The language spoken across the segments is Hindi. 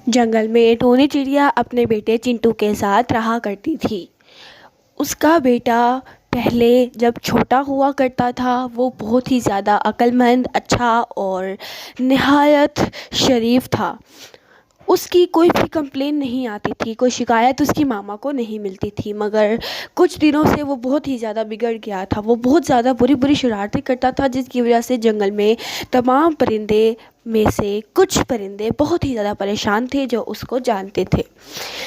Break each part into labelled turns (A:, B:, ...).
A: जंगल में टोनी चिड़िया अपने बेटे चिंटू के साथ रहा करती थी। उसका बेटा पहले जब छोटा हुआ करता था वो बहुत ही ज़्यादा अक्लमंद, अच्छा और निहायत शरीफ था। उसकी कोई भी कंप्लेन नहीं आती थी, कोई शिकायत उसकी मामा को नहीं मिलती थी। मगर कुछ दिनों से वो बहुत ही ज़्यादा बिगड़ गया था। वो बहुत ज़्यादा बुरी बुरी शरारतें करता था, जिसकी वजह से जंगल में तमाम परिंदे में से कुछ परिंदे बहुत ही ज़्यादा परेशान थे जो उसको जानते थे।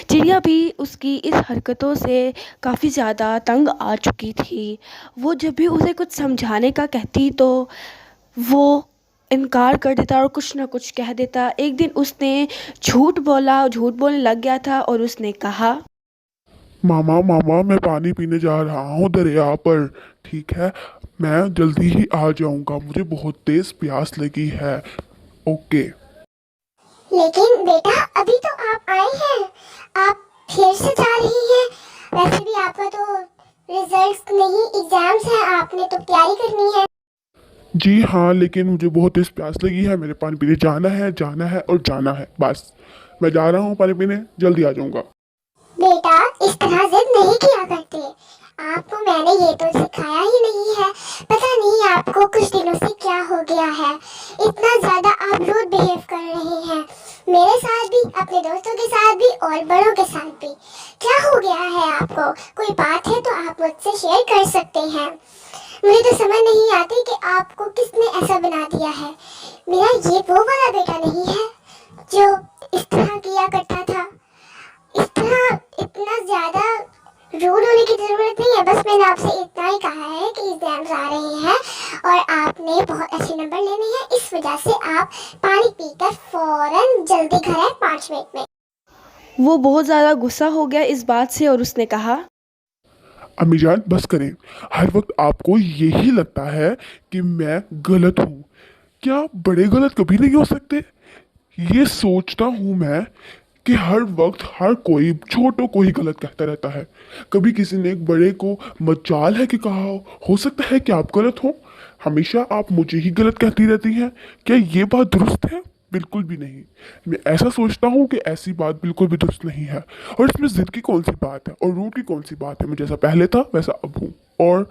A: चिड़िया भी उसकी इस हरकतों से काफ़ी ज़्यादा तंग आ चुकी थी। वो जब भी उसे कुछ समझाने का कहती तो वो इनकार कर देता और कुछ ना कुछ कह देता। एक दिन उसने झूठ बोला, झूठ बोलने लग गया था और उसने कहा,
B: मामा मामा मैं पानी पीने जा रहा हूँ दरिया पर। ठीक है, मैं जल्दी ही आ जाऊंगा, मुझे बहुत तेज प्यास लगी है। ओके।
C: लेकिन बेटा अभी तो आप आए हैं, आप फिर से जा रही हैं। वैसे भी आपका तो रिजल्ट्स नहीं, एग्जाम्स हैं, आपने तो तैयारी करनी है।
B: जी हाँ, लेकिन मुझे बहुत तेज प्यास लगी है, मेरे पानी पीने जाना है और जाना है। बस मैं जा रहा हूँ पानी पीने, जल्दी आ जाऊंगा।
C: बेटा इस तरह जिद नहीं किया करते, आपको मैंने ये तो सिखाया ही नहीं है। पता नहीं आपको कुछ दिनों से क्या हो गया है, इतना ज्यादा आप रूड बिहेव कर रहे हैं, मेरे साथ भी, अपने दोस्तों के साथ भी और बड़ों के साथ भी। क्या हो गया है आपको? कोई बात है तो आप मुझसे शेयर कर सकते हैं। मुझे तो समझ नहीं आती कि आपको किसने ऐसा बना दिया है। मेरा ये वो वाला बेटा नहीं है जो इस तरह किया करता था। इस तरह इतना ज्यादा रूड होने की जरूरत नहीं है। बस मैंने आपसे इतना ही कहा है कि एग्जाम्स आ रहे हैं और आपने बहुत अच्छे नंबर लेने हैं, इस वजह से आप पानी पीकर फौरन जल्दी घर आए 5 मिनट में।
A: वो बहुत ज़्यादा गुस्सा हो गया इस बात से और उसने कहा,
B: अम्मी जान बस करें, हर वक्त आपको यही लगता है कि मैं गलत हूँ। क्या बड़े गलत कभी नहीं हो सकते? ये सोचता हूँ मैं कि हर वक्त हर कोई छोटों को ही गलत कहता रहता है। कभी किसी ने एक बड़े को मजाल है कि कहा हो सकता है कि आप गलत हो। हमेशा आप मुझे ही गलत कहती रहती हैं। क्या ये बात दुरुस्त है? बिल्कुल भी नहीं। मैं ऐसा सोचता हूँ कि ऐसी बात बिल्कुल भी दुरुस्त नहीं है। और इसमें जिद की कौन सी बात है और रूठ की कौन सी बात है? मैं जैसा पहले था वैसा अब हूँ। और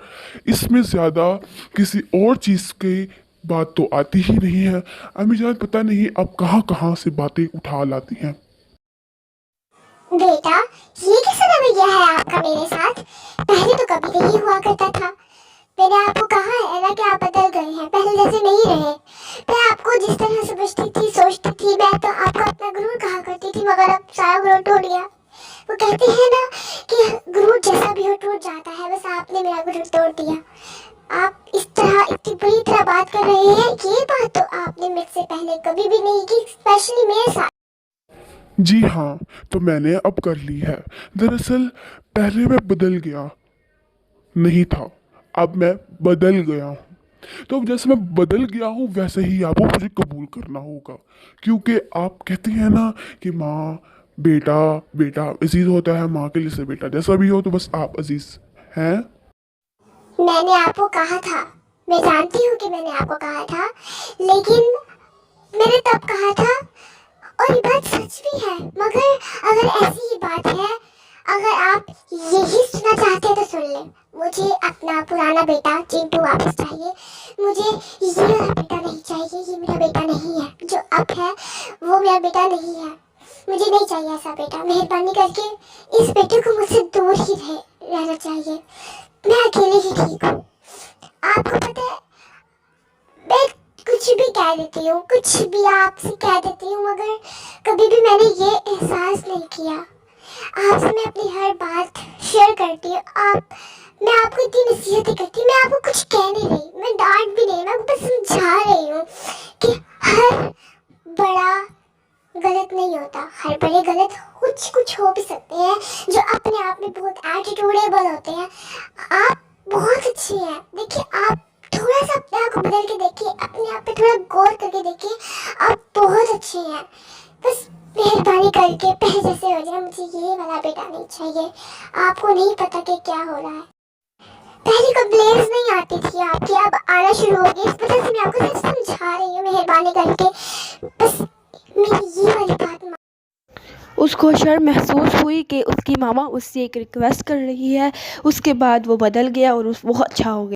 B: इसमें ज़्यादा किसी और चीज़ की बात तो आती ही नहीं है। अम्मी जान पता नहीं अब कहाँ कहाँ से बातें उठा लाती हैं।
C: बेटा ये कैसा रवैया है आपका मेरे साथ? पहले तो कभी नहीं हुआ करता था। मैंने आपको कहा है ना कि आप बदल गए हैं, पहले जैसे नहीं रहे। मैं आपको जिस तरह समझती थी, सोचती थी, मैं तो आपको अपना गुरूर कहा करती थी, मगर अब सारा गुरूर टूट गया। वो कहते हैं ना कि गुरूर जैसा भी हो टूट जाता है, बस आपने मेरा गुरूर तोड़ दिया। आप इस तरह इतनी बुरी तरह बात कर रहे हैं, ये बात तो आपने मुझसे पहले कभी भी नहीं की, स्पेशली मेरे साथ।
B: जी हाँ, तो मैंने अब कर ली है। दरअसल पहले मैं बदल गया नहीं था, अब मैं बदल गया हूँ। तो अब जैसे मैं बदल गया हूँ वैसे ही आपको मुझे कबूल करना होगा। क्योंकि आप कहती हैं ना कि माँ बेटा बेटा अजीज होता है, माँ के लिए से बेटा जैसा भी हो, तो बस आप अजीज हैं।
C: मैंने आपको कहा था, मैं जानती हूँ कि मैंने आपको कहा था, लेकिन मैंने तब कहा था और ये बात सच भी है। मगर अगर ऐसी ही बात है, अगर आप यही सुनना चाहते हैं तो सुन ले। मुझे अपना पुराना बेटा चिंटू वापस चाहिए। मुझे ये वाला बेटा नहीं चाहिए, ये मेरा बेटा नहीं है। जो अब है वो मेरा बेटा नहीं है। मुझे नहीं चाहिए ऐसा बेटा। मेहरबानी करके इस बेटे को मुझसे दूर ही रहना चाहिए। मैं अकेले ही ठीक हूँ। आपको पता है मैं कुछ भी कह देती हूँ, कुछ भी आपसे कह देती हूँ, मगर कभी भी मैंने ये एहसास नहीं किया। आपसे मैं अपनी हर बात शेयर करती हूँ, मैं आपको इतनी नसीहतें करती हूँ, मैं आपको कुछ कह नहीं रही, मैं डांट भी नहीं, मैं बस समझा रही हूँ कि हर बड़ा गलत नहीं होता। हर बड़े गलत कुछ हो भी सकते हैं जो अपने आप में बहुत एटीट्यूडेबल होते हैं। आप बहुत अच्छी हैं। देखिए आप थोड़ा सा अपने आप को बदल के देखिए, अपने आप पे थोड़ा गौर करके देखिए, आप बहुत अच्छी हैं। बस मेहरबानी करके पहले जैसे हो जाए। मुझे ये वाला बेटा नहीं चाहिए। आपको नहीं पता कि क्या हो रहा है। पहले कंप्लेंट्स नहीं आती थी आपकी, अब आना शुरू हो गई। इस वजह से मैं आपको सच समझा रही हूँ, मेहरबानी करके बस मेरी ये वाली बात
A: उसको शर्म महसूस हुई कि उसकी मामा उससे एक रिक्वेस्ट कर रही है। उसके बाद वो बदल गया और वो अच्छा हो गया।